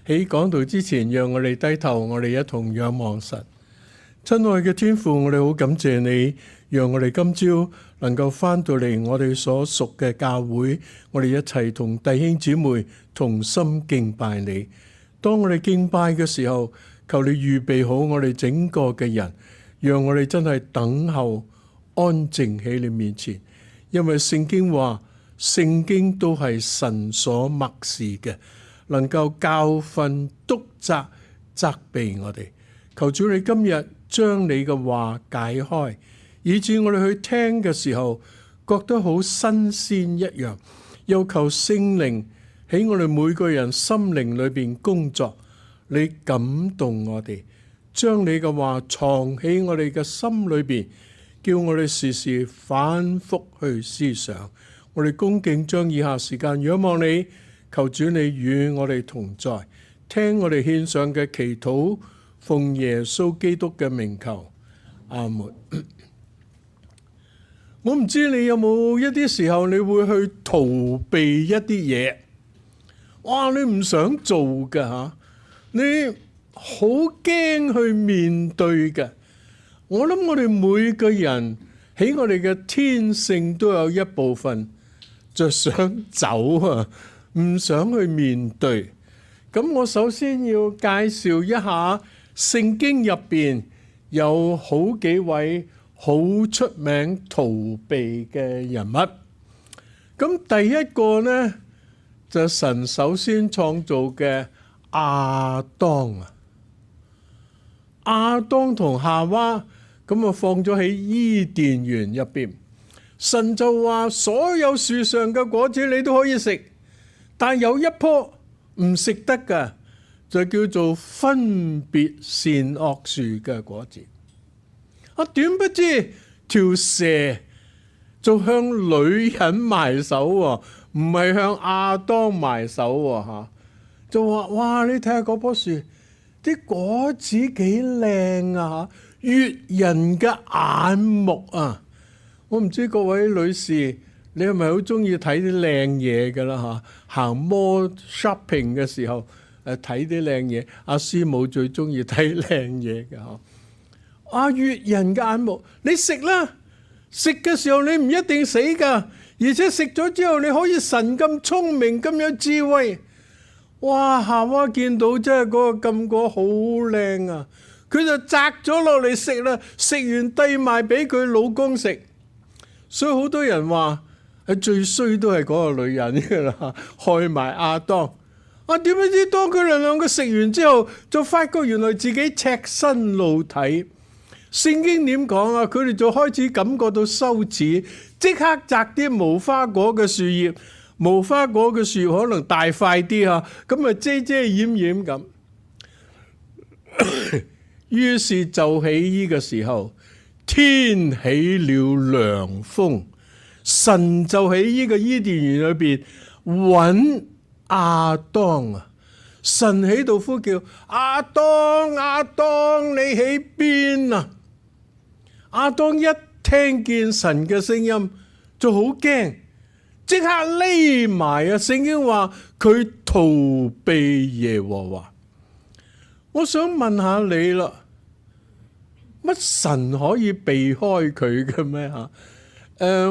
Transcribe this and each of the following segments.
喺講道之前，讓我哋低頭，我哋一同仰望神。親愛嘅天父，我哋好感謝你，讓我哋今朝能夠翻到嚟我哋所屬嘅教會，我哋一齊同弟兄姊妹同心敬拜你。當我哋敬拜嘅時候，求你預備好我哋整個嘅人，讓我哋真係等候安靜喺你面前。因為聖經話，聖經都係神所默示嘅，能夠教訓、督責、責備我哋。求主你今日將你嘅話解開，以致我哋去聽嘅時候覺得好新鮮一樣。又求聖靈喺我哋每個人心靈裏邊工作，你感動我哋，將你嘅話藏喺我哋嘅心裏邊，叫我哋時時反覆去思想。我哋恭敬將以下時間仰望你，求主你與我哋同在，聽我哋獻上嘅祈禱，奉耶穌基督嘅名求，阿門。我唔知你有冇一啲時候你會去逃避一啲嘢，哇！你唔想做㗎吓，你好驚去面對嘅。我諗我哋每個人喺我哋嘅天性都有一部分就想走啊，唔想去面對。咁我首先要介紹一下聖經入邊有好幾位好出名逃避嘅人物。咁第一個呢，就神首先創造嘅亞當啊，亞當同夏娃咁啊放咗喺伊甸園入邊。神就話所有樹上嘅果子你都可以食，但有一棵唔食得㗎，就叫做分別善惡樹嘅果子。點不知條蛇就向女人埋手喎，唔係向亞當埋手喎，就話哇，你睇下嗰棵樹啲果子幾靚啊，悅人嘅眼目啊！我唔知各位女士，你係咪好中意睇啲靚嘢㗎啦？行 mall shopping 嘅時候睇啲靚嘢，阿師母最中意睇靚嘢嘅嗬。悅人嘅眼目，你食啦，食嘅時候你唔一定死㗎，而且食咗之後你可以神咁聰明咁有智慧。哇！夏娃見到真係嗰個禁果好靚啊，佢就摘咗落嚟食啦，食完遞埋俾佢老公食。所以好多人話最衰都係嗰個女人㗎啦，害埋亞當。點不知當佢哋兩個食完之後，就發覺原來自己赤身露體。聖經點講啊？佢哋就開始感覺到羞恥，即刻摘啲無花果嘅樹葉，無花果嘅樹可能大塊啲啊，咁啊遮遮掩掩咁。於是就喺呢個時候，天起了涼風，神就喺呢個伊甸園裏邊揾亞當啊！神喺度呼叫亞當，亞當，你喺邊啊？亞當一聽見神嘅聲音就好驚，即刻匿埋啊！聖經話佢逃避耶和華。我想問下你啦，乜神可以避開佢嘅咩吓？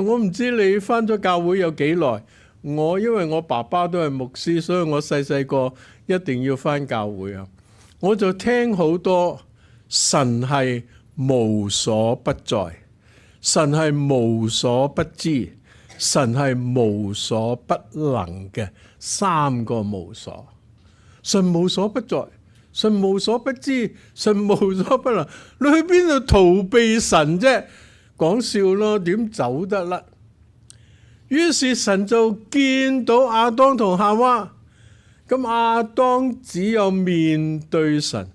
我唔知你返咗教會有幾耐。因為我爸爸都係牧師，所以我細細個一定要返教會啊。我就聽好多神係無所不在，神係無所不知，神係無所不能嘅三個無所。神無所不在，神無所不知，神無所不能。你去邊度逃避神啫？講笑咯，點走得甩？於是神就見到亞當同夏娃，咁亞當只有面對神。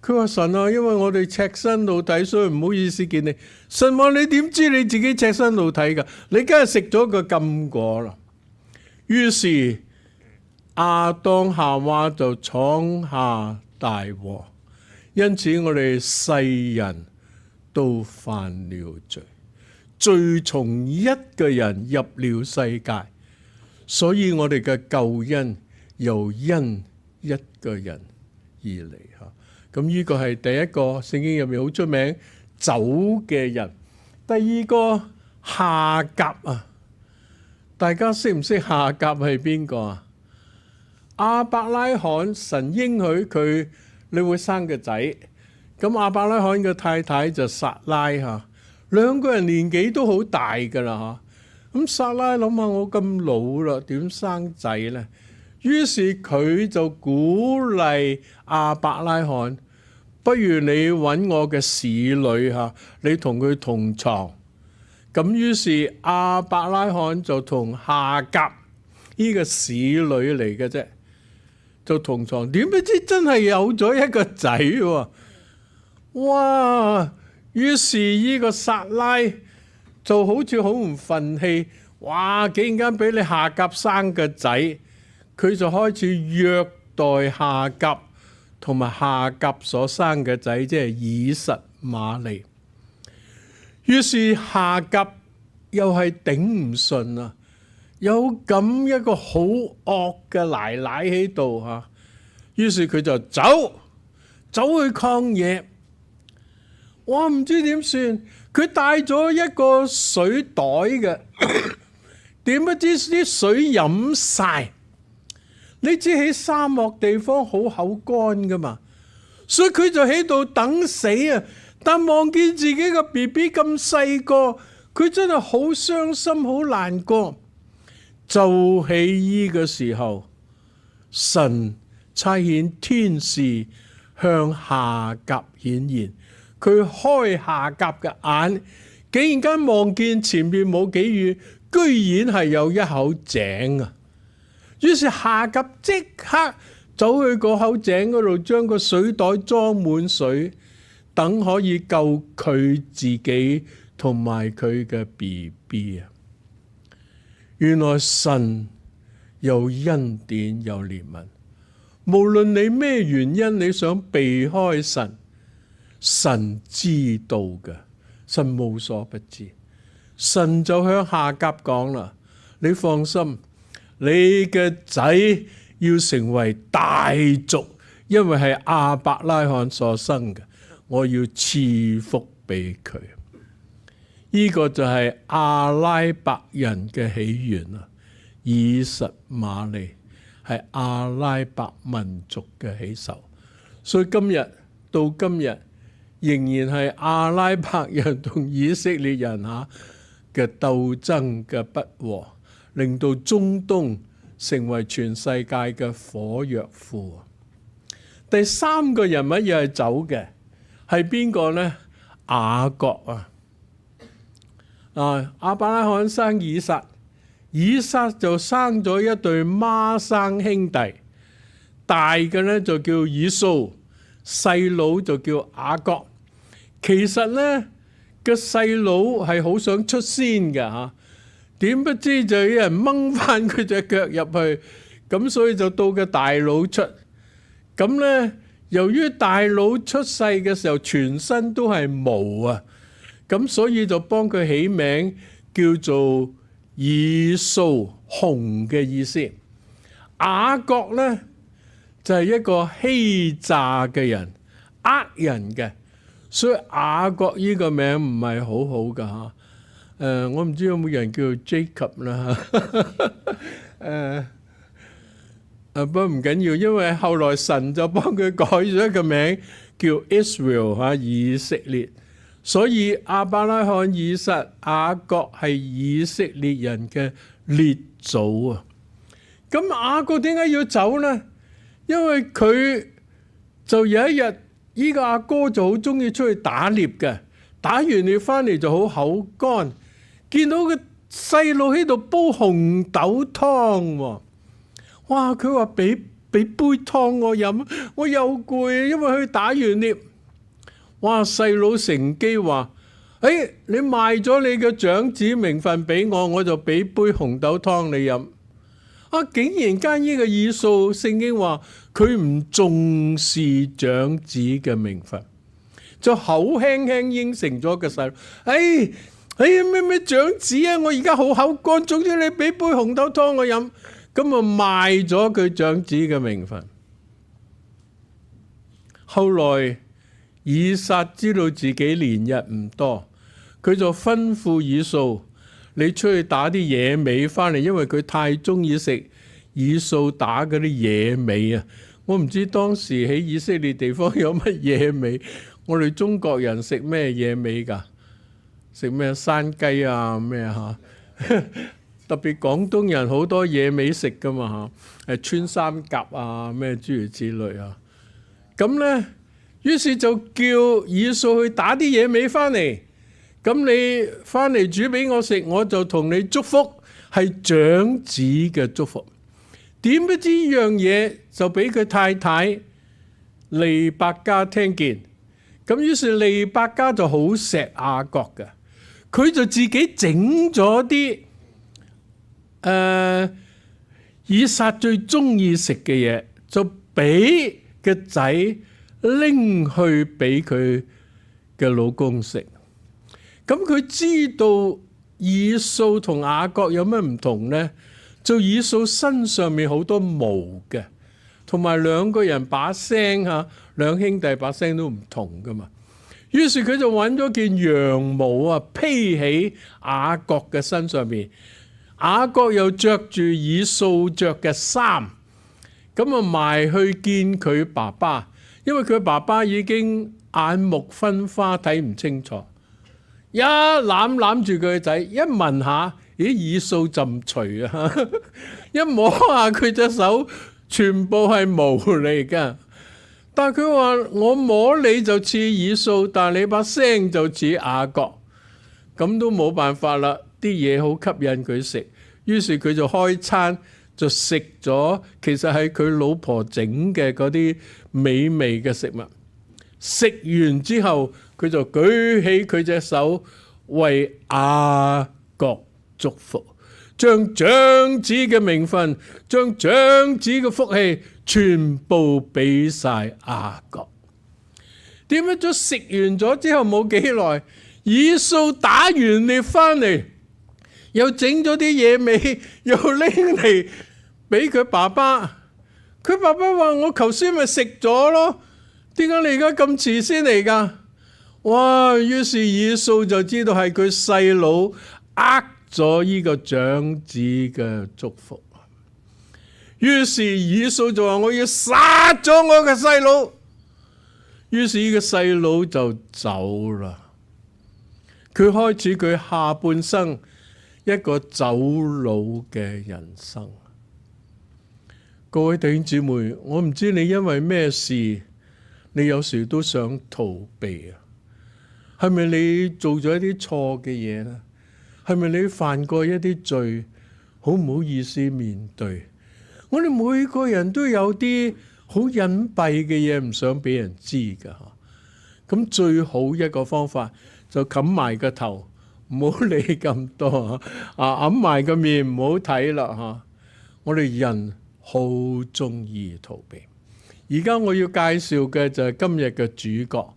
佢話神啊，因為我哋赤身露體，所以唔好意思見你。神話你點知你自己赤身露體噶？你梗係食咗個禁果啦。於是亞當夏娃就闖下大禍，因此我哋世人都犯了罪。罪從一個人入了世界，所以我哋嘅救恩又因一個人而嚟嚇。咁呢個係第一個聖經入面好出名走嘅人。第二個夏甲啊，大家識唔識夏甲係邊個啊？亞伯拉罕神應許佢你會生個仔，咁亞伯拉罕嘅太太就撒拉嚇，兩個人年紀都好大㗎啦嚇。咁撒拉諗下我咁老啦，點生仔呢？於是佢就鼓勵亞伯拉罕，不如你揾我嘅使女嚇，你同佢同床。咁於是亞伯拉罕就同夏甲呢個使女嚟嘅啫，就同床。點不知真係有咗一個仔喎！哇！於是呢個撒拉就好似好唔忿氣，哇！竟然間俾你夏甲生個仔，佢就開始虐待夏甲同埋夏甲所生嘅仔，即係以實瑪利。於是夏甲又係頂唔順啊！有咁一個好惡嘅奶奶喺度嚇，於是佢就走去曠野。我唔知點算，佢帶咗一個水袋嘅，點不知啲水飲晒。你知喺沙漠地方好口乾噶嘛，所以佢就喺度等死啊！但望見自己個 BB 咁細個，佢真係好傷心，好難過。就喺呢個時候，神差遣天使向夏甲顯現，佢開夏甲嘅眼，竟然間望見前面冇幾遠，居然係有一口井啊！於是夏甲即刻走去個口井嗰度，將個水袋裝滿水，等可以救佢自己同埋佢嘅 BB 啊！原來神有恩典有憐憫，無論你咩原因你想避開神，神知道嘅，神無所不知。神就向夏甲講啦：你放心，你嘅仔要成為大族，因為係亞伯拉罕所生嘅，我要賜福俾佢。呢個就係阿拉伯人嘅起源啊！以實瑪利係阿拉伯民族嘅起首，所以今日到今日仍然係阿拉伯人同以色列人嘅鬥爭嘅不和，令到中東成為全世界嘅火藥庫。第三個人物又係走嘅，係邊個呢？雅各啊！亞伯拉罕生以撒，以撒就生咗一對孖生兄弟，大嘅呢就叫以掃，細佬就叫雅各。其實呢個細佬係好想出先嘅嚇，點不知就有人掹翻佢隻腳入去，咁所以就到個大佬出。咁呢，由於大佬出世嘅時候全身都係毛啊，咁所以就幫佢起名叫做以掃，紅嘅意思。雅各呢就係一個欺詐嘅人，呃人嘅，所以雅各呢個名唔係好好噶嚇。我唔知有冇人叫 Jacob 啦不過唔緊要，因為後來神就幫佢改咗一個名叫 Israel 以色列。所以亞伯拉罕、以撒、雅各係以色列人嘅列祖啊！咁雅各點解要走呢？因為佢就有一日，呢個阿哥就好中意出去打獵嘅，打完獵翻嚟就好口乾，見到個細路喺度煲紅豆湯喎。哇！佢話俾杯湯我飲，我又攰，因為去打完獵。哇！細佬乘機話：你賣咗你嘅長子名分俾我，我就俾杯紅豆湯你飲。竟然間呢個以掃，聖經話佢唔重視長子嘅名分，就口輕輕應承咗個細佬：咩長子啊！我而家好口乾，總之你俾杯紅豆湯我飲，咁啊賣咗佢長子嘅名分。後來以撒知道自己年日唔多，佢就吩咐以掃，你出去打啲野味翻嚟，因為佢太中意食以掃打嗰啲野味啊！我唔知當時喺以色列地方有乜野味，我哋中國人食咩野味㗎？食咩山雞啊咩嚇？特別廣東人好多野味食㗎嘛嚇，穿山甲啊咩諸如此類啊。咁咧，於是就叫以掃去打啲野味翻嚟。咁你翻嚟煮俾我食，我就同你祝福，係長子嘅祝福。點不知呢樣嘢就俾佢太太利百加聽見，咁於是利百加就好錫雅各嘅，佢就自己整咗啲以撒最中意食嘅嘢，就俾個仔拎去俾佢嘅老公食。咁佢知道以掃同雅各有咩唔同呢？就以掃身上面好多毛嘅，同埋兩個人把聲嚇，兩兄弟把聲都唔同噶嘛。於是佢就揾咗件羊毛啊，披喺雅各嘅身上面。雅各又着住以掃着嘅衫，咁啊埋去見佢爸爸，因為佢爸爸已經眼目昏花，睇唔清楚。一攬住佢個仔，一聞下，咦，以掃浸除啊！一摸下佢隻手，全部係毛嚟噶。但係佢話我摸你就似以掃，但係你把聲就似雅各，咁都冇辦法啦。啲嘢好吸引佢食，於是佢就開餐，就食咗其實係佢老婆整嘅嗰啲美味嘅食物。食完之後，佢就舉起佢隻手為雅各祝福，將長子嘅名分，將長子嘅福氣全部俾晒雅各。點解咗食完咗之後冇幾耐，以掃打完獵翻嚟，又整咗啲野味，又拎嚟俾佢爸爸。佢爸爸話：我頭先咪食咗咯。點解你而家咁遲先嚟噶？哇！於是以掃就知道係佢細佬呃咗呢個長子嘅祝福。於是以掃就話：我要殺咗我嘅細佬。於是呢個細佬就走啦。佢開始佢下半生一個走佬嘅人生。各位弟兄姊妹，我唔知你因為咩事，你有時都想逃避啊？係咪你做咗一啲錯嘅嘢咧？係咪你犯過一啲罪，好唔好意思面對？我哋每個人都有啲好隱蔽嘅嘢唔想俾人知噶。咁最好一個方法就冚埋個頭，唔好理咁多啊！揞埋個面，唔好睇啦吓。我哋人好中意逃避。而家我要介紹嘅就係今日嘅主角，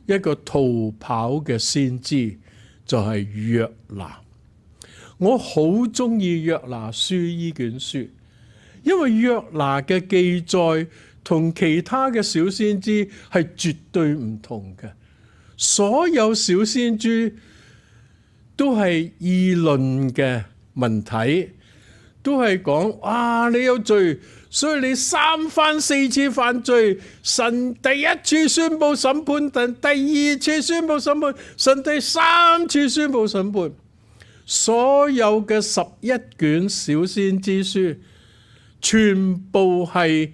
一個逃跑嘅先知，就係約拿。我好中意約拿書呢卷書，因為約拿嘅記載同其他嘅小先知係絕對唔同嘅。所有小先知都係議論嘅文體，都係講：哇，你有罪，所以你3番4次犯罪，神第一次宣布審判，第二次宣布審判，神第3次宣布審判。所有嘅11卷小先知書，全部係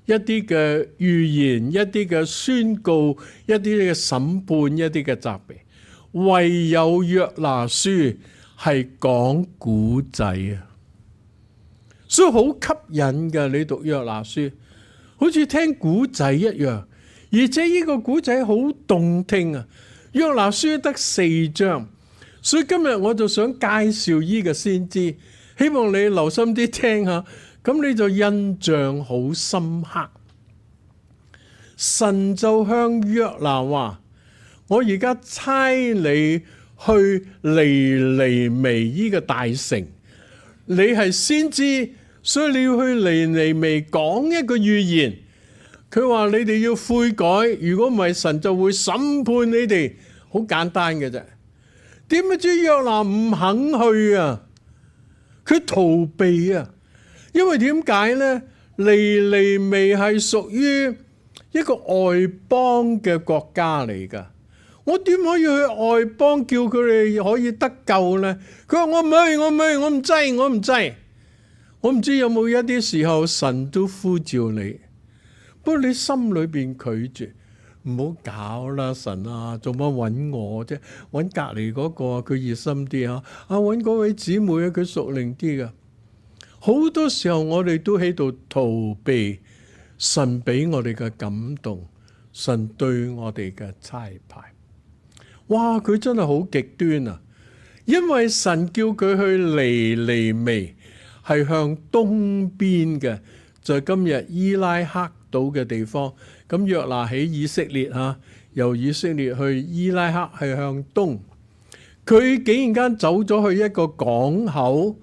一啲嘅預言，一啲嘅宣告，一啲嘅審判，一啲嘅責備。唯有約拿書係講古仔啊！所以好吸引嘅，你讀約拿書，好似聽古仔一樣，而且呢個古仔好動聽啊！約拿書得4章，所以今日我就想介紹呢個先知，希望你留心啲聽下，咁你就印象好深刻。神就向約拿話：我而家差你去尼尼微呢個大城，你係先知，所以你要去尼尼微講一個預言。佢話你哋要悔改，如果唔係神就會審判你哋。好簡單嘅啫。點不知約拿唔肯去啊？佢逃避啊！因為點解呢？尼尼微係屬於一個外邦嘅國家嚟㗎。我點可以去外邦叫佢哋可以得救呢？佢話我唔去，我唔去，我唔制，我唔制。我唔知有冇一啲時候神都呼召你，不過你心裏邊拒絕，唔好搞啦，神啊，做乜揾我啫？揾隔離嗰個佢熱心啲啊，揾嗰位姊妹啊，佢屬靈啲㗎。好多時候我哋都喺度逃避神俾我哋嘅感動，神對我哋嘅差派。哇！佢真係好極端啊！因為神叫佢去尼尼微，係向東邊嘅，就係今日伊拉克島嘅地方。咁約拿喺以色列嚇，由以色列去伊拉克係向東。佢竟然間走咗去一個港口，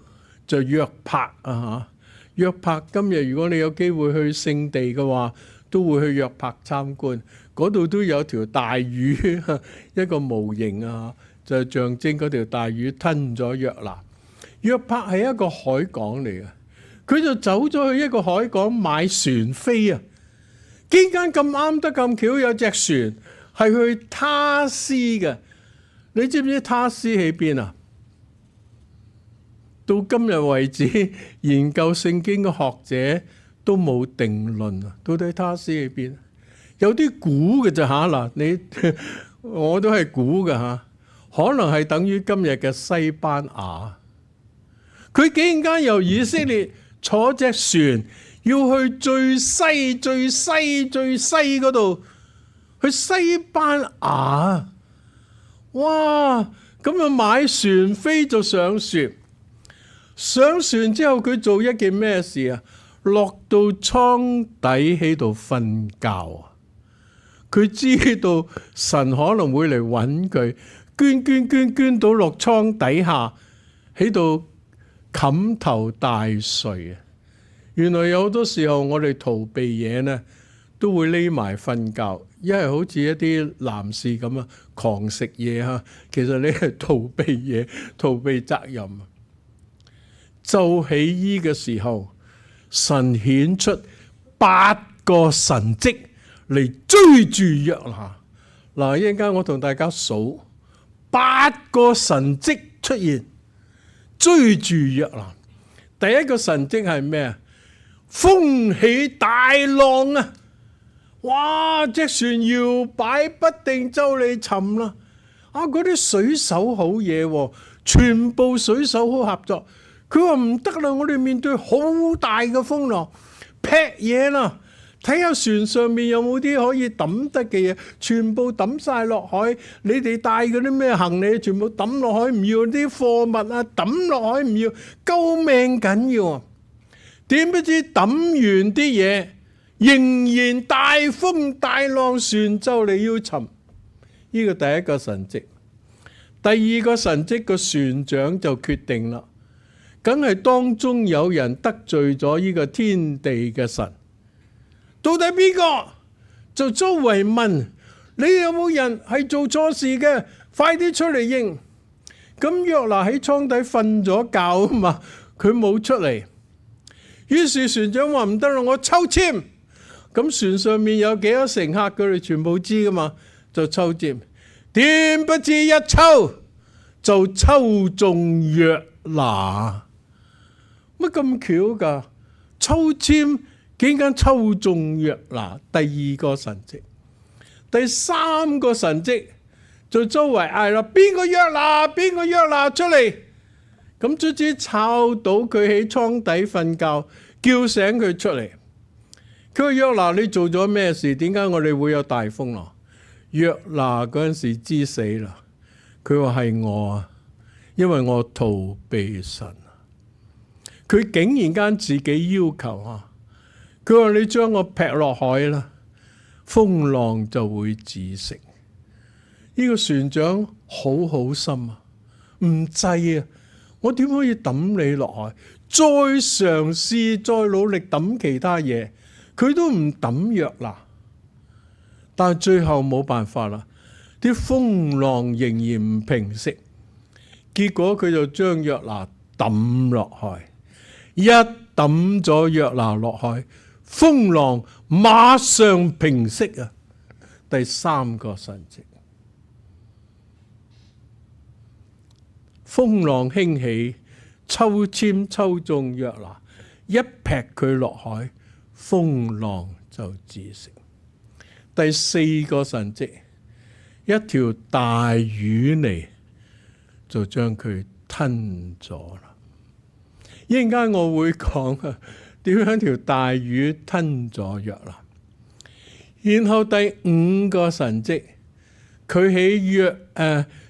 就約帕啊嚇。約帕今日如果你有機會去聖地嘅話，都會去約帕參觀。嗰度都有條大魚，一個模型啊，就象徵嗰條大魚吞咗約拿。約帕係一個海港嚟嘅，佢就走咗去一個海港買船飛啊！竟然咁啱得咁巧，有隻船係去他施嘅。你知唔知他施喺邊啊？到今日為止，研究聖經嘅學者都冇定論啊！到底他施喺邊？有啲估嘅咋嚇嗱，你我都係估嘅嚇，可能係等於今日嘅西班牙。佢竟然間由以色列坐隻船，要去最西嗰度，去西班牙。哇！咁啊買船飛就上船，上船之後佢做一件咩事啊？落到倉底喺度瞓覺啊！佢知道神可能會嚟揾佢，捐到落倉底下，喺度冚頭大睡啊！原來有好多時候我哋逃避嘢呢，都會匿埋瞓覺，一係好似一啲男士咁啊，狂食嘢嚇，其實你係逃避嘢、逃避責任。就喺呢個時候，神顯出8個神蹟嚟追住約拿。嗱，一陣間我同大家數8個神蹟出現，追住約拿。第一個神蹟係咩啊？風起大浪啊！哇！隻船搖擺不定，就嚟沉啦！嗰啲水手好嘢，全部水手好合作。佢話唔得啦，我哋面對好大嘅風浪，劈嘢啦！睇下船上面有冇啲可以抌得嘅嘢，全部抌晒落海。你哋帶嗰啲咩行李，全部抌落海，唔要啲貨物啊，抌落海唔要，救命緊要啊！點不知抌完啲嘢，仍然大風大浪，船就嚟要沉。呢個第一個神蹟。第二個神蹟，個船長就決定啦，梗係當中有人得罪咗呢個天地嘅神。到底邊個？就周圍問，你有冇人係做錯事嘅？快啲出嚟認。咁約拿喺倉底瞓咗覺啊嘛，佢冇出嚟。於是船長話唔得啦，我抽籤。咁船上面有幾多乘客，佢哋全部知噶嘛，就抽籤。點不知一抽就抽中約拿。乜咁巧噶？抽籤竟然抽中約拿。第二個神蹟。第三個神蹟就周圍嗌啦，邊個約拿？邊個約拿出嚟？咁卒之抄到佢喺倉底瞓覺，叫醒佢出嚟。佢話約拿，你做咗咩事？點解我哋會有大風浪？約拿嗰陣時知死啦。佢話係我啊，因為我逃避神。佢竟然間自己要求啊，佢話你將我劈落海啦，風浪就會止息。呢個船長好好心啊，唔制啊！我點可以抌你落海？再嘗試，再努力抌其他嘢，佢都唔抌約拿。但係最後冇辦法啦，啲風浪仍然唔平息，結果佢就將約拿抌落海，一抌咗約拿落海，風浪馬上平息啊！第三個神蹟，風浪興起，抽籤抽中約拿，一劈佢落海，風浪就止息。第四個神蹟，一條大魚嚟就將佢吞咗啦。一陣間我會講啊，點樣條大魚吞咗約拿。然後第五個神蹟，佢喺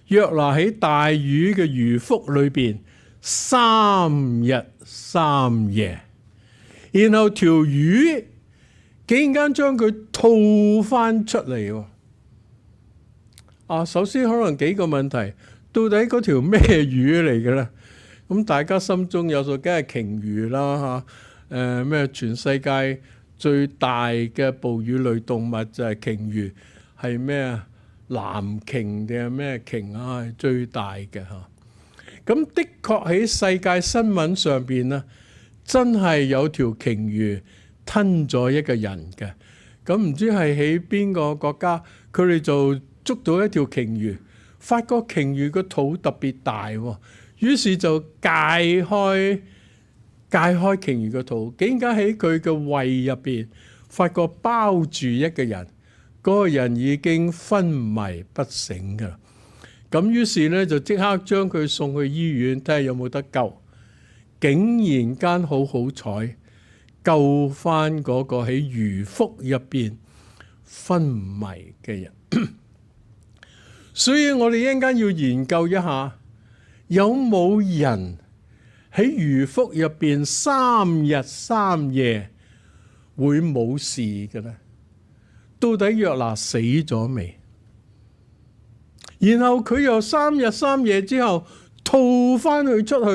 約拿喺大魚嘅魚腹裏邊3日3夜，然後條魚竟然間將佢吐翻出嚟。首先可能幾個問題，到底嗰條咩魚嚟嘅咧？咁大家心中有數，梗係鯨魚啦嚇。咩全世界最大嘅哺乳類動物就係鯨魚，係咩啊？藍鯨定係咩鯨啊？係最大嘅嚇。咁的確喺世界新聞上邊咧，真係有條鯨魚吞咗一個人嘅。咁唔知係喺邊個國家，佢哋就捉到一條鯨魚，發覺鯨魚個肚特別大喎，於是就解開鯨魚個肚，竟然喺佢嘅胃入邊發覺包住一個人，嗰個人已經昏迷不醒㗎啦。咁於是咧就即刻將佢送去醫院睇下有冇得救，竟然間好彩救翻嗰個喺魚腹入邊昏迷嘅人。所以我哋一陣間要研究一下，有冇人喺魚腹入邊3日3夜會冇事嘅咧？到底約拿死咗未？然後佢又3日3夜之後吐翻佢出去，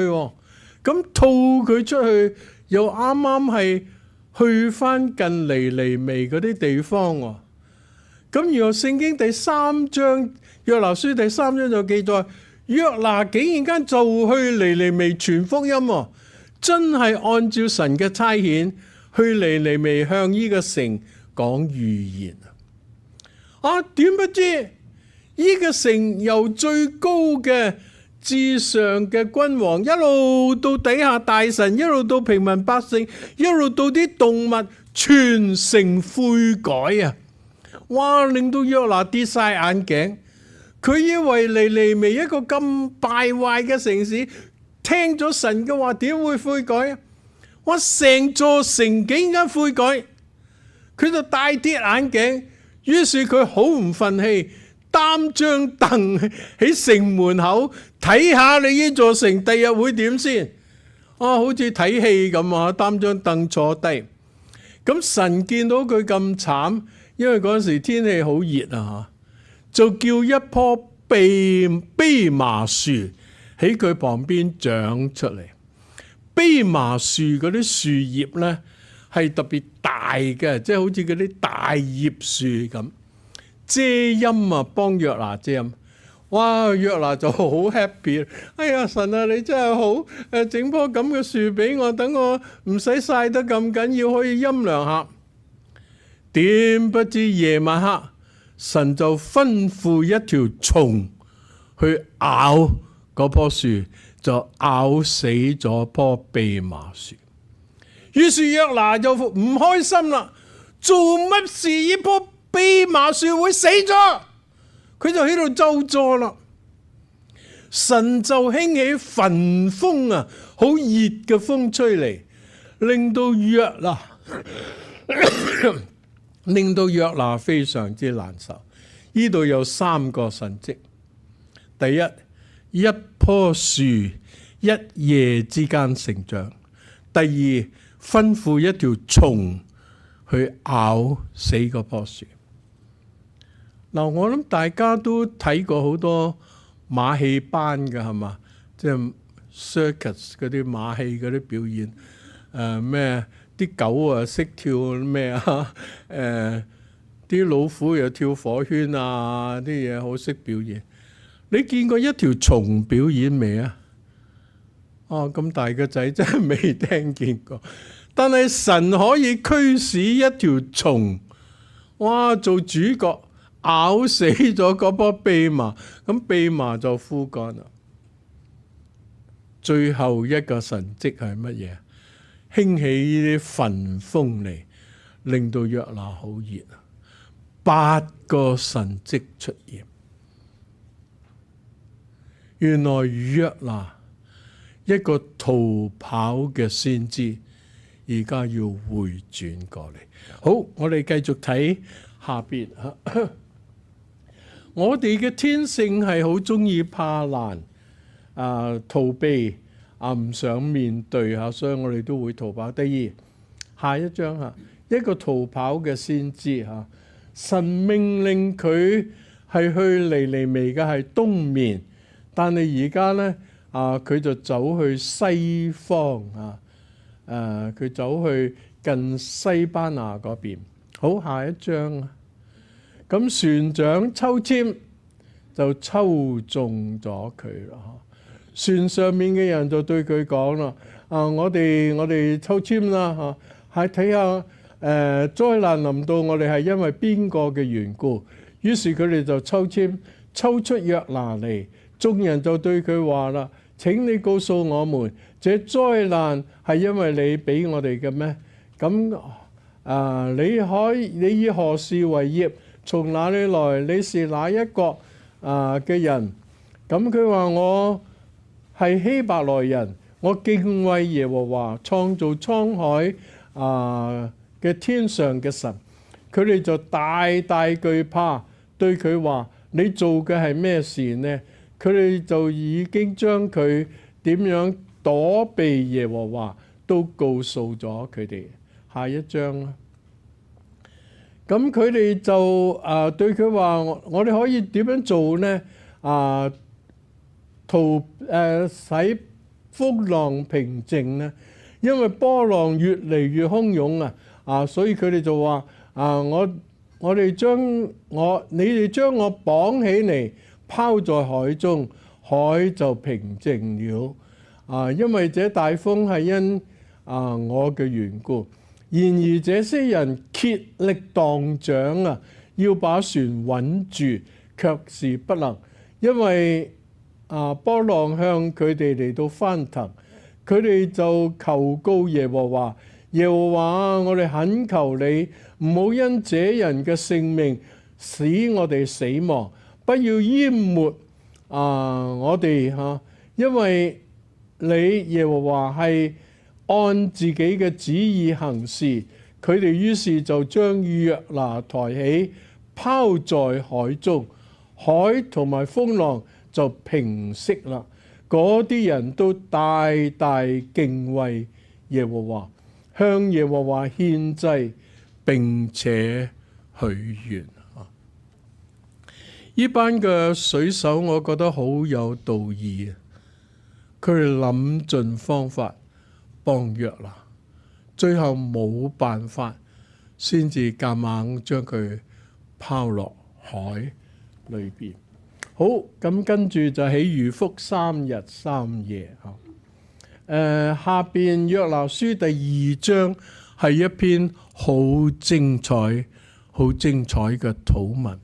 咁吐佢出去又啱啱係去翻近尼尼微嗰啲地方喎。咁然後聖經第3章約拿書第3章就記載，約拿竟然間就去尼尼微傳福音喎，真係按照神嘅差遣去尼尼微向呢個城講預言啊！點不知呢個城由最高嘅至上嘅君王，一路到底下大臣，一路到平民百姓，一路到啲動物，全城悔改啊！哇！令到約拿跌晒眼鏡，佢以為尼尼微一個咁敗壞嘅城市，聽咗神嘅話點會悔改啊？哇！成座城竟然悔改，佢就大跌眼鏡，於是佢好唔忿氣，擔張凳喺城門口睇下你呢座城第日會點先。好似睇戲咁啊，擔張凳坐低。咁神見到佢咁慘，因為嗰陣時天氣好熱啊，就叫一棵蓖麻樹喺佢旁邊長出嚟。蓖麻樹嗰啲樹葉咧係特別大嘅，即係好似嗰啲大葉樹咁，遮陰啊，幫約拿遮陰。哇！約拿就好 happy， 哎呀神啊，你真係好，整棵咁嘅樹俾我，等我唔使曬得咁緊要，可以陰涼下。點不知夜晚黑，神就吩咐一條蟲去咬嗰棵樹，就咬死咗棵蓖麻樹。於是約拿就唔開心啦，做乜事呢棵蓖麻樹會死咗？佢就喺度咒詛啦。神就興起焚風啊，好熱嘅風吹嚟，令到約拿非常之難受。呢度有3個神蹟：第一，一棵樹一夜之間成長；第二，吩咐一條蟲去咬死嗰棵樹。嗱，我諗大家都睇過好多馬戲班嘅係嘛，即係 circus 嗰啲馬戲嗰啲表演，咩啲狗啊識跳咩啊，啲老虎又跳火圈啊，啲嘢好識表演。你見過一條蟲表演未啊？哦，咁大個仔真係未聽見過。但係神可以驅使一條蟲，哇，做主角咬死咗嗰棵蓖麻，咁蓖麻就枯乾啦。最後一個神蹟係乜嘢？興起呢啲焚風嚟，令到約拿好熱啊！8個神蹟出現，原來約拿一個逃跑嘅先知，而家要回轉過嚟。好，我哋繼續睇下邊。我哋嘅天性係好中意怕難，逃避，唔想面對，所以我哋都會逃跑。第二，下一章，一個逃跑嘅先知，神命令佢係去尼尼微嘅係東面，但係而家咧佢就走去西方，佢走去近西班牙嗰邊。好，下一章。咁船長抽籤就抽中咗佢啦。船上面嘅人就對佢講啦：我哋抽籤啦，係睇下災難臨到我哋係因為邊個嘅緣故。於是佢哋就抽籤，抽出約拿嚟。眾人就對佢話啦：請你告訴我們，這災難係因為你俾我哋嘅咩？咁你以何事為業？從哪裏來？你是哪一國嘅人？咁佢話：我係希伯來人，我敬畏耶和華創造滄海嘅天上嘅神。佢哋就大大懼怕，對佢話：你做嘅係咩事呢？佢哋就已經將佢點樣躲避耶和華都告訴咗佢哋。下一章啦。咁佢哋就對佢話：我哋可以點樣做呢？使風浪平靜呢？因為波浪越嚟越洶湧所以佢哋就話：你哋將我綁起嚟，拋在海中，海就平靜了。因為這大風係因我嘅緣故。然而這些人竭力蕩槳要把船穩住，卻是不能，因為波浪向佢哋嚟到翻騰。佢哋就求告耶和華：耶和華，我哋懇求你，唔好因這人嘅性命使我哋死亡，不要淹沒我哋因為你耶和華係按自己嘅旨意行事。佢哋於是就將約拿抬起，拋在海中，海同埋風浪就平息啦。嗰啲人都大大敬畏耶和華，向耶和華獻祭，並且許願。呢班嘅水手，我覺得好有道義。佢哋諗盡方法幫約拿，最後冇辦法，先至夾硬將佢拋落海裏邊。好，咁跟住就起魚腹3日3夜。下邊約拿書第2章係一篇好精彩嘅禱文。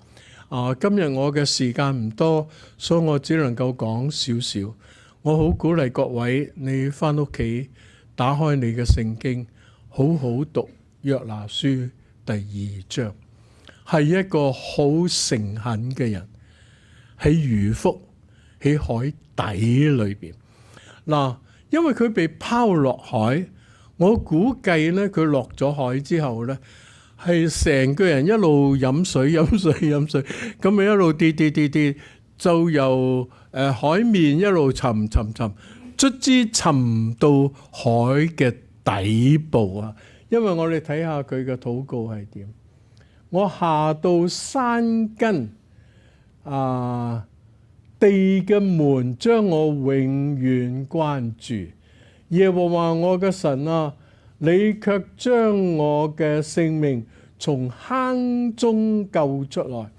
今日我嘅時間唔多，所以我只能夠講少少。我好鼓勵各位，你返屋企打開你嘅聖經，好好讀約拿書第2章，係一個好誠懇嘅人喺魚腹喺海底裏邊。因為佢被拋落海，我估計咧佢落咗海之後咧，係成個人一路飲水，咁咪一路跌，就由海面一路沉，卒之沉到海嘅底部啊！因為我哋睇下佢嘅禱告係點。我下到山根，地嘅門將我永遠關住。耶和華我嘅神啊，你卻將我嘅性命從坑中救出來。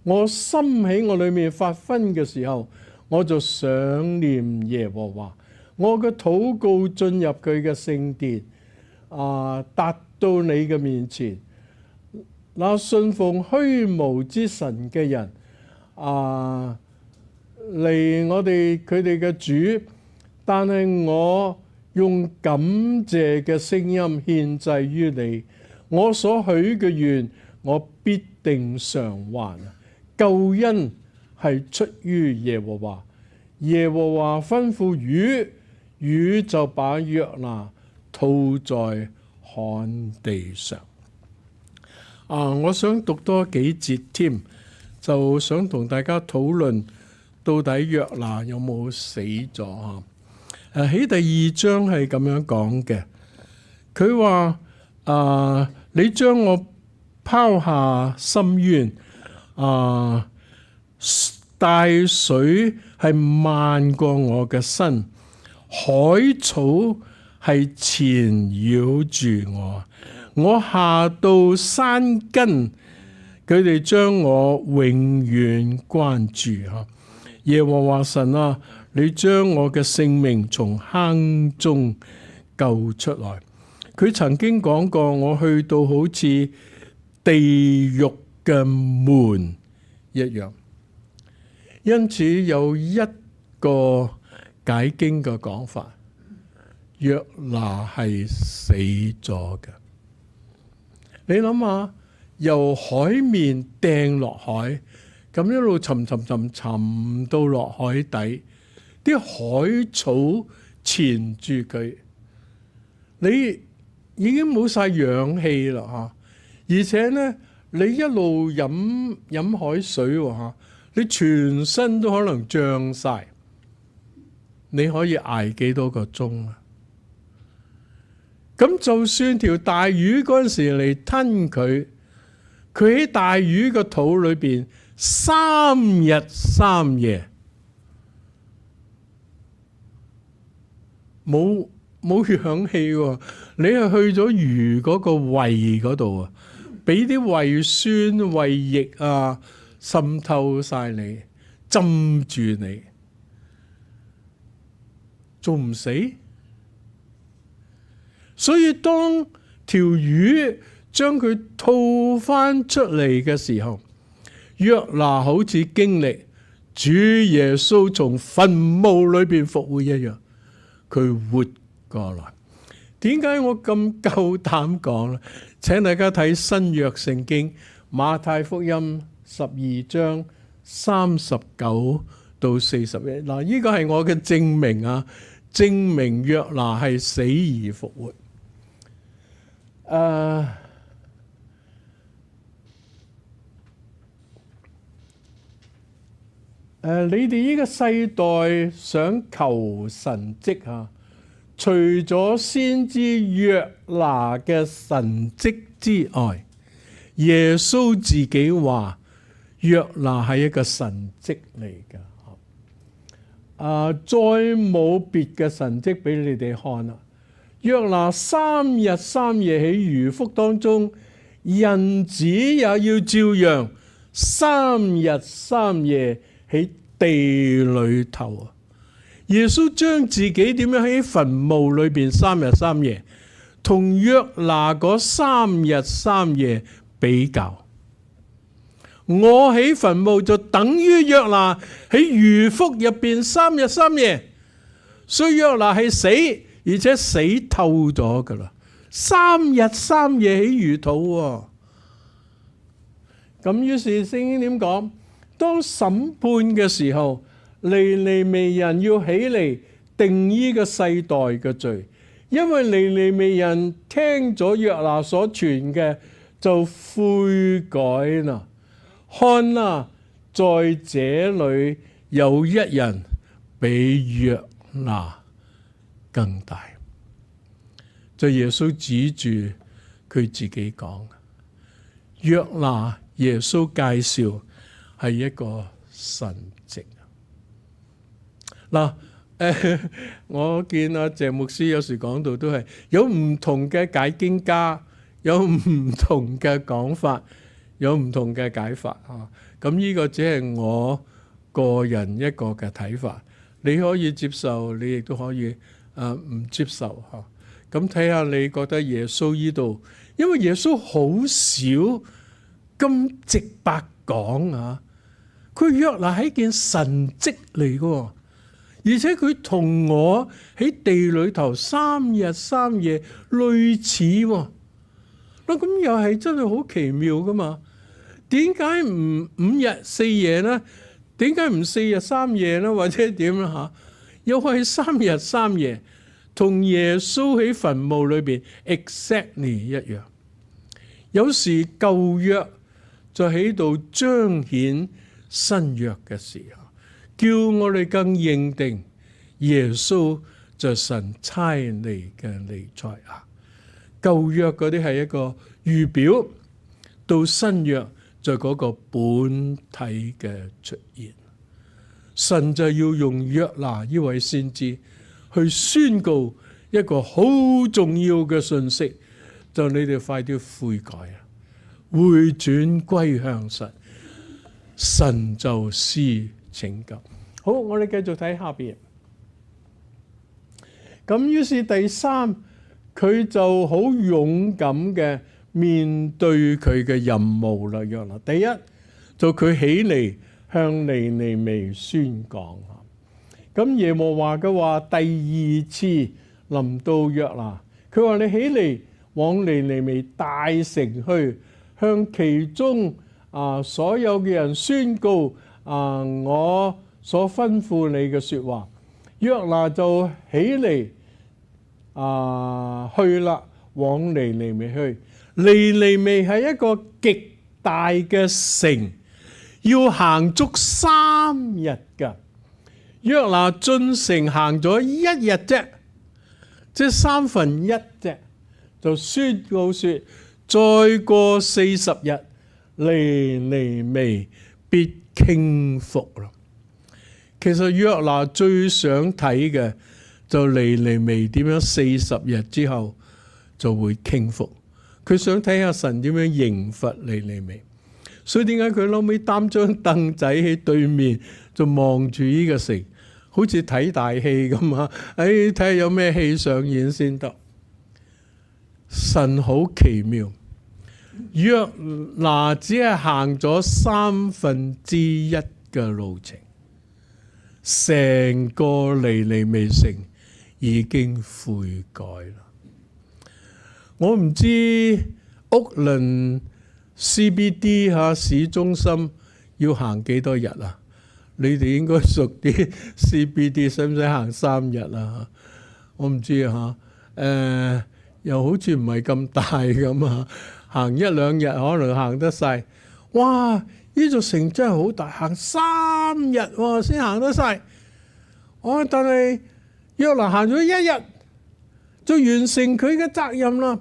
我心喺我裏面發昏嘅時候，我就想念耶和華。我嘅禱告進入佢嘅聖殿，達到你嘅面前。那信奉虛無之神嘅人，嚟我哋佢哋嘅主，但係我用感謝嘅聲音獻祭於你。我所許嘅願，我必定償還。救恩係出於耶和華。耶和華吩咐魚，魚就把約拿吐在旱地上。我想讀多幾節添，就想同大家討論到底約拿有冇死咗啊？喺第2章係咁樣講嘅，佢話你將我拋下深淵，大水係漫過我嘅身，海草係纏繞住我。我下到山根，佢哋將我永遠關注。耶和華神啊，你將我嘅性命從坑中救出來。佢曾經講過，我去到好似地獄嘅門一樣。因此有一個解經嘅講法，約拿係死咗嘅。你諗下，由海面掟落海，咁一路沉到落海底，啲海草纏住佢，你已經冇晒氧氣啦嚇！而且呢，你一路飲海水喎，你全身都可能脹晒。你可以捱幾多個鐘啊？咁就算條大魚嗰陣時嚟吞佢，佢喺大魚個肚裏邊3日3夜冇氧氣喎，你係去咗魚嗰個胃嗰度啊，俾啲胃酸、胃液滲透晒你，浸住你，仲唔死？所以當條魚將佢吐翻出嚟嘅時候，約拿好似經歷主耶穌從墳墓裏邊復活一樣，佢活過來。點解我咁夠膽講呢？請大家睇新約聖經馬太福音12章39到41。嗱，呢個係我嘅證明啊，證明約拿係死而復活。你哋呢個世代想求神蹟啊，除咗先知約拿嘅神蹟之外，耶穌自己話約拿係一個神蹟嚟㗎。再冇別嘅神蹟俾你哋看啦。約拿3日3夜喺魚腹當中，人子也要照樣3日3夜喺地裏頭啊！耶穌將自己點樣喺墳墓裏邊3日3夜，同約拿嗰3日3夜比較。我喺墳墓就等於約拿喺魚腹入邊3日3夜，所以約拿係死。而且死透咗噶啦，3日3夜喺魚肚喎。咁於是聖經點講？當審判嘅時候，尼尼微人要起嚟定呢個世代嘅罪，因為尼尼微人聽咗約拿所傳嘅就悔改啦。看啊，在這裏有一人比約拿更大。就耶穌指住佢自己講，約拿耶穌介紹係一個神蹟。嗱，我見阿謝牧師有時講到都係有唔同嘅解經家，有唔同嘅講法，有唔同嘅解法啊。咁呢個只係我個人一個嘅睇法，你可以接受，你亦都可以唔接受嚇。咁睇下你覺得耶穌呢度，因為耶穌好少咁直白講啊，佢約拿係件神蹟嚟嘅，而且佢同我喺地裏頭3日3夜類似喎。咁又係真係好奇妙噶嘛？點解唔5日4夜呢？點解唔4日3夜呢？或者點啦嚇？又係3日3夜，同耶穌喺墳墓裏邊 exactly 一樣。有時舊約就喺度彰顯新約嘅時候，叫我哋更認定耶穌就係神差嚟嘅彌賽亞。舊約嗰啲係一個預表，到新約就嗰個本體嘅出現。神就要用約拿呢位先知去宣告一個好重要嘅信息，就你哋快啲悔改啊，回轉歸向神，神就施拯救。好，我哋繼續睇下邊。咁於是第3，佢就好勇敢嘅面對佢嘅任務啦。約拿第1就佢起嚟向尼尼微宣講。咁耶和華嘅話第2次臨到約拿，佢話你起嚟往尼尼微大城去，向其中所有嘅人宣告我所吩咐你嘅說話。約拿就起嚟去啦，往尼尼微去。尼尼微係一個極大嘅城，要行足3日㗎。約拿進城行咗1日啫，即係1/3啫，就宣告說，再過40日，尼尼微必傾覆啦。其實約拿最想睇嘅就尼尼微點樣40日之後就會傾覆，佢想睇下神點樣刑罰尼尼微。所以點解佢後尾擔張凳仔喺對面就望住呢個城，好似睇大戲咁啊！睇下有咩戲上演先得。神好奇妙，約拿只係行咗1/3嘅路程，成個尼尼微城已經悔改啦。我唔知屋崙 CBD 市中心要行幾多日啊？你哋應該熟啲 CBD， 使唔使行3日啊？我唔知啊，又好似唔係咁大咁啊，行1-2日可能行得晒。哇！呢座城真係好大，行3日先行得晒。但係約拿行咗1日就完成佢嘅責任啦。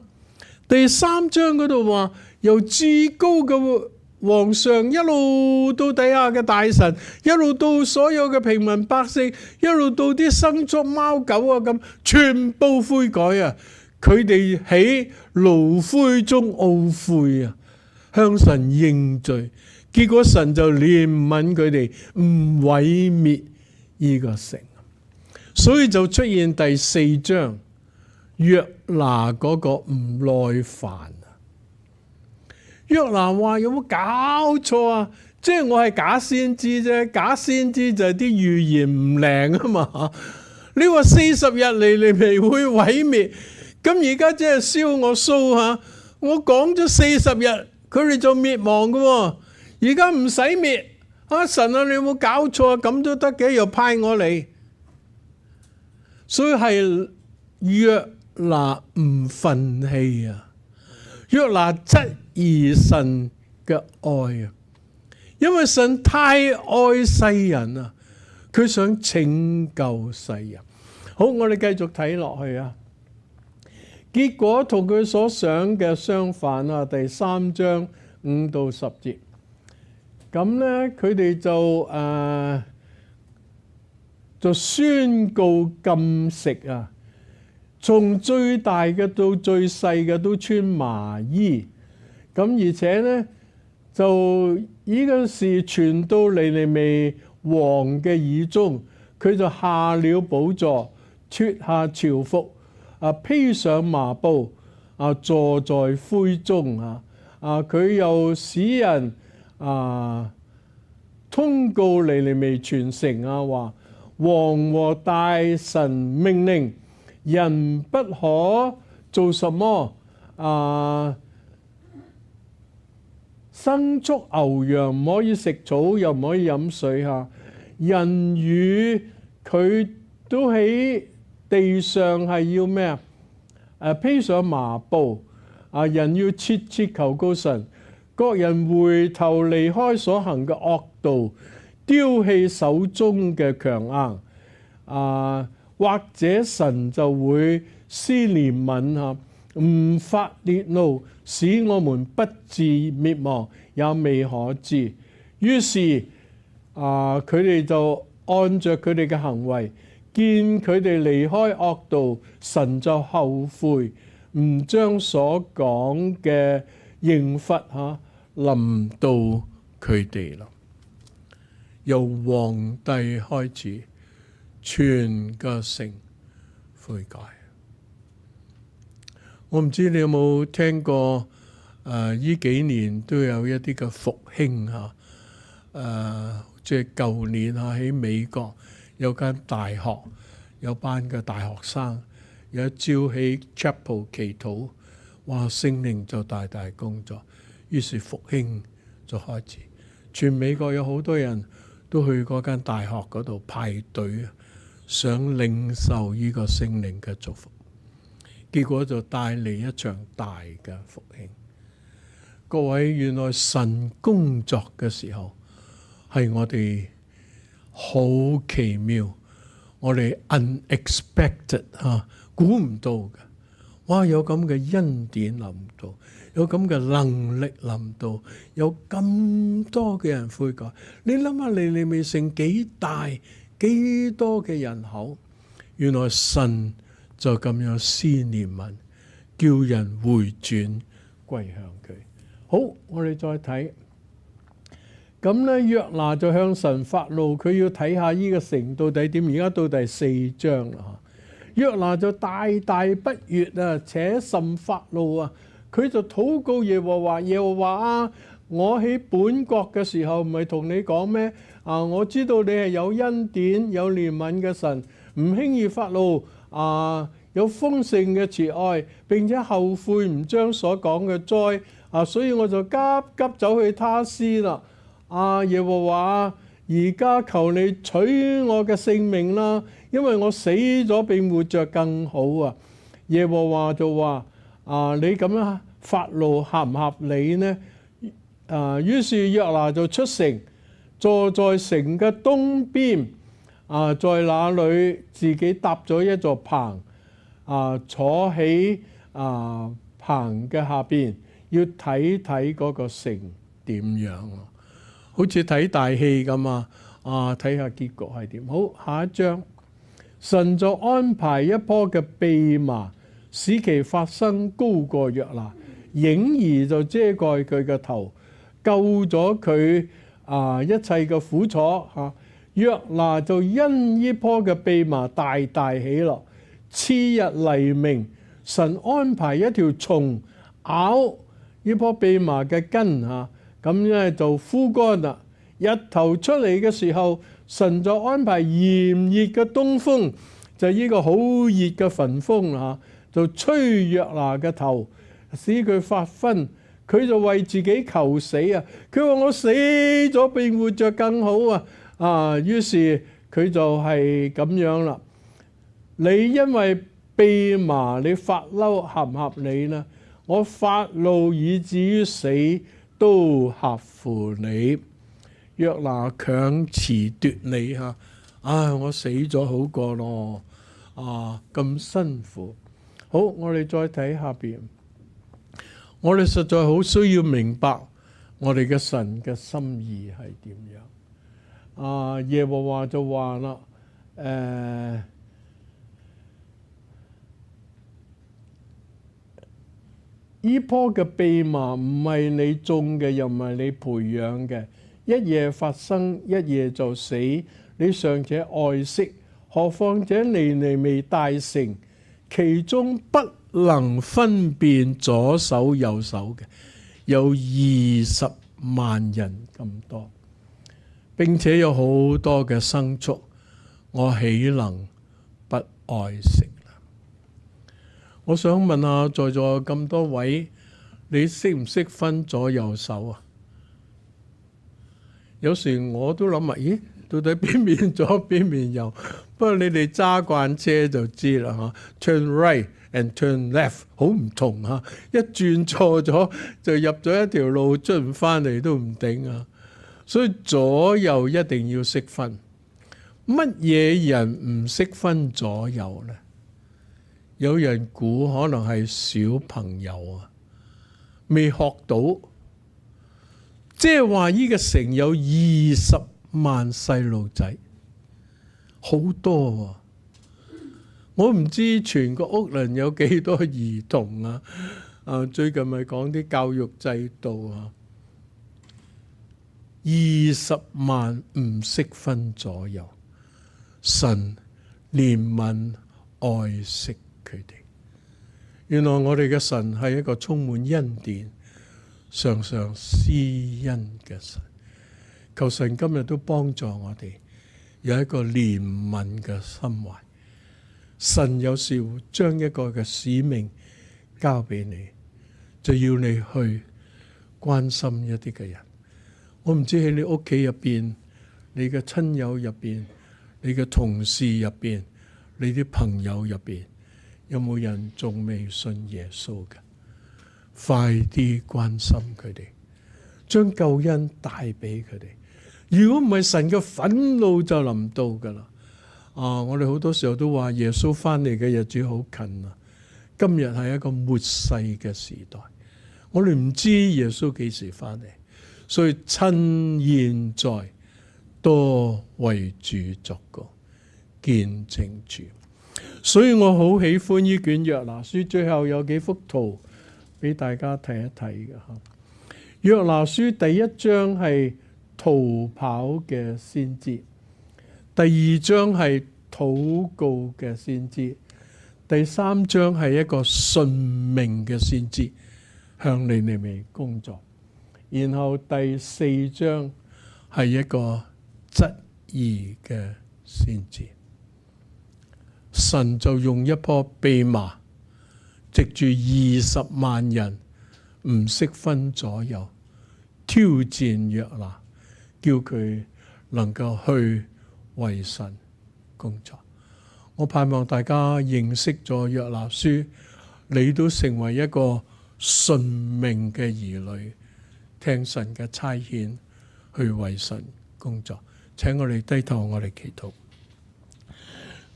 第3章嗰度話，由至高嘅皇上一路到底下嘅大臣，一路到所有嘅平民百姓，一路到啲牲畜貓狗咁，全部悔改啊！佢哋喺爐灰中懊悔啊，向神認罪，結果神就憐憫佢哋，唔毀滅呢個城，所以就出現第4章約拿嗰個唔耐煩啊！約拿話：有冇搞錯啊？即係我係假先知啫，假先知就係啲預言唔靈啊嘛！你話40日尼尼微會毀滅，咁而家即係燒我鬚嚇，我講咗40日，佢哋就滅亡㗎喎，而家唔使滅啊！神啊，你有冇搞錯啊？咁都得嘅，又派我嚟，所以係約拿唔忿氣啊！約拿質疑神嘅愛啊，因為神太愛世人啊，佢想拯救世人。好，我哋繼續睇落去啊。結果同佢所想嘅相反啊，第3章5到10節。咁咧，佢哋就宣告禁食啊。從最大嘅到最細嘅都穿麻衣。咁而且呢，就呢個事傳到尼尼微王嘅耳中，佢就下了寶座，脫下朝服，披上麻布，坐在灰中。佢又使人通告尼尼微全城話王和大臣命令人不可做什麼牲畜牛羊唔可以食草，又唔可以飲水。人與佢都喺地上係要咩披上麻布。人要切切求告神，各人回頭離開所行嘅惡道，丟棄手中嘅強硬。或者神就會施憐憫，唔發烈怒，使我們不致滅亡，也未可知。於是佢哋就按着佢哋嘅行為，見佢哋離開惡道，神就後悔，唔將所講嘅刑罰臨到佢哋啦。由皇帝開始，全個城悔改。我唔知你有冇聽過？呢幾年都有一啲嘅復興即係舊年喺美國有間大學，有班嘅大學生有一朝起 chapel 祈禱，哇！聖靈就大大工作，於是復興就開始。全美國有好多人都去嗰間大學嗰度排隊，想領受呢個聖靈嘅祝福，結果就帶嚟一場大嘅復興。各位，原來神工作嘅時候係我哋好奇妙，我哋 unexpected 估唔到嘅。哇！有咁嘅恩典臨到，有咁嘅能力臨到，有咁多嘅人悔改。你諗下，尼尼微城幾大，幾多嘅人口，原來神就咁樣施憐憫，叫人回轉歸向佢。好，我哋再睇。咁咧，約拿就向神發怒，佢要睇下呢個城到底點。而家到第4章啦。約拿就大大不悅且甚發怒佢就禱告耶和華，耶和華我喺本國嘅時候唔係同你講咩？我知道你係有恩典、有憐憫嘅神，唔輕易發怒，有豐盛嘅慈愛，並且後悔唔將所講嘅災。所以我就急急走去他施啦。耶和華，而家求你取我嘅性命啦，因為我死咗比活着更好耶和華就話：你咁樣發怒合唔合理呢？於是約拿就出城，坐在城嘅東邊，在那裏自己搭咗一座棚，坐喺棚嘅下邊。要睇睇嗰個城點樣，好似睇大戲咁睇下結局係點。好，下一章，神就安排一棵嘅蓖麻，使其發生高過約拿，影兒就遮蓋佢嘅頭，救咗佢一切嘅苦楚。約拿就因呢棵嘅蓖麻大大喜樂。次日黎明，神安排一條蟲咬呢棵蓖麻嘅根咁咧就枯乾啦。日頭出嚟嘅時候，神就安排炎熱嘅東風，就呢個好熱嘅焚風就吹約拿嘅頭，使佢發昏。佢就為自己求死佢話我死咗比活着更好於是佢就係咁樣啦。你因為蓖麻你發嬲合唔合理呢？我發怒以至於死都合乎你。約拿強詞奪理我死咗好過咯咁辛苦。好，我哋再睇下邊。我哋實在好需要明白我哋嘅神嘅心意係點樣。耶和華就話啦，呢棵嘅蓖麻唔係你種嘅，又唔係你培養嘅，一夜發生，一夜就死。你尚且愛惜，何況這尼尼微大城，其中不能分辨左手右手嘅，有20萬人咁多，並且有好多嘅牲畜，我豈能不愛惜啦？我想問下在座咁多位，你識唔識分左右手啊？有時我都諗啊，咦，到底邊面左邊面右？不過你哋揸慣車就知啦嚇。Turn right and turn left 好唔同嚇，一轉錯咗就入咗一條路，出唔翻嚟都唔定啊！所以左右一定要識分。乜嘢人唔識分左右呢？有人估可能係小朋友啊，未學到，即係話呢個城有20萬細路仔，好多喎。我唔知全個屋崙有幾多兒童啊？最近咪講啲教育制度啊，20萬唔識分左右，神憐憫愛惜佢哋。原來我哋嘅神係一個充滿恩典、常常施恩嘅神。求神今日都幫助我哋有一個憐憫嘅心懷。神有時會將一個嘅使命交俾你，就要你去關心一啲嘅人。我唔知喺你屋企入邊、你嘅親友入邊、你嘅同事入邊、你啲朋友入邊，有冇人仲未信耶穌嘅？快啲關心佢哋，將救恩帶俾佢哋。如果唔係，神嘅憤怒就臨到噶啦。我哋好多時候都話耶穌翻嚟嘅日子好近啊！今日係一個末世嘅時代，我哋唔知耶穌幾時翻嚟，所以趁現在多為主作工，見證主。所以我好喜歡呢卷約拿書，最後有幾幅圖俾大家睇一睇嘅吓。約拿書第一章係逃跑嘅先知。第二章係禱告嘅先知，第三章係一個順命嘅先知，向尼尼微工作，然後第四章係一個質疑嘅先知。神就用一棵蓖麻，藉住20萬人唔識分左右，挑戰約拿，叫佢能夠去為神工作。我盼望大家認識咗約拿書，你都成為一個順命嘅兒女，聽神嘅差遣去為神工作。請我哋低頭，我哋祈禱。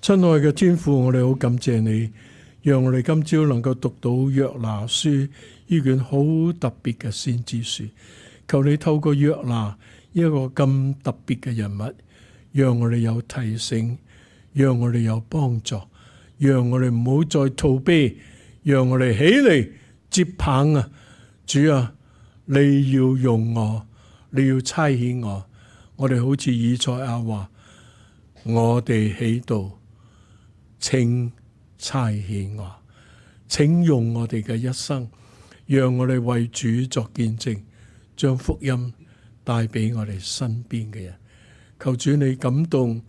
親愛嘅天父，我哋好感謝你，讓我哋今朝能夠讀到約拿書呢卷好特別嘅先知書。求你透過約拿一個咁特別嘅人物，讓我哋有提醒，讓我哋有幫助，讓我哋唔好再逃避，讓我哋起嚟接棒啊！主啊，你要用我，你要差遣我，我哋好似以賽亞話，我哋喺度，請差遣我，請用我哋嘅一生，讓我哋為主作見證，將福音帶俾我哋身邊嘅人。求主你感動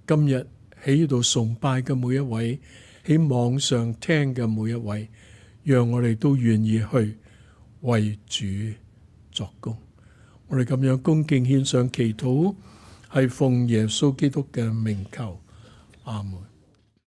今日喺度崇拜嘅每一位，喺網上聽嘅每一位，讓我哋都願意去為主作工。我哋咁樣恭敬獻上祈禱，係奉耶穌基督嘅名求，阿門。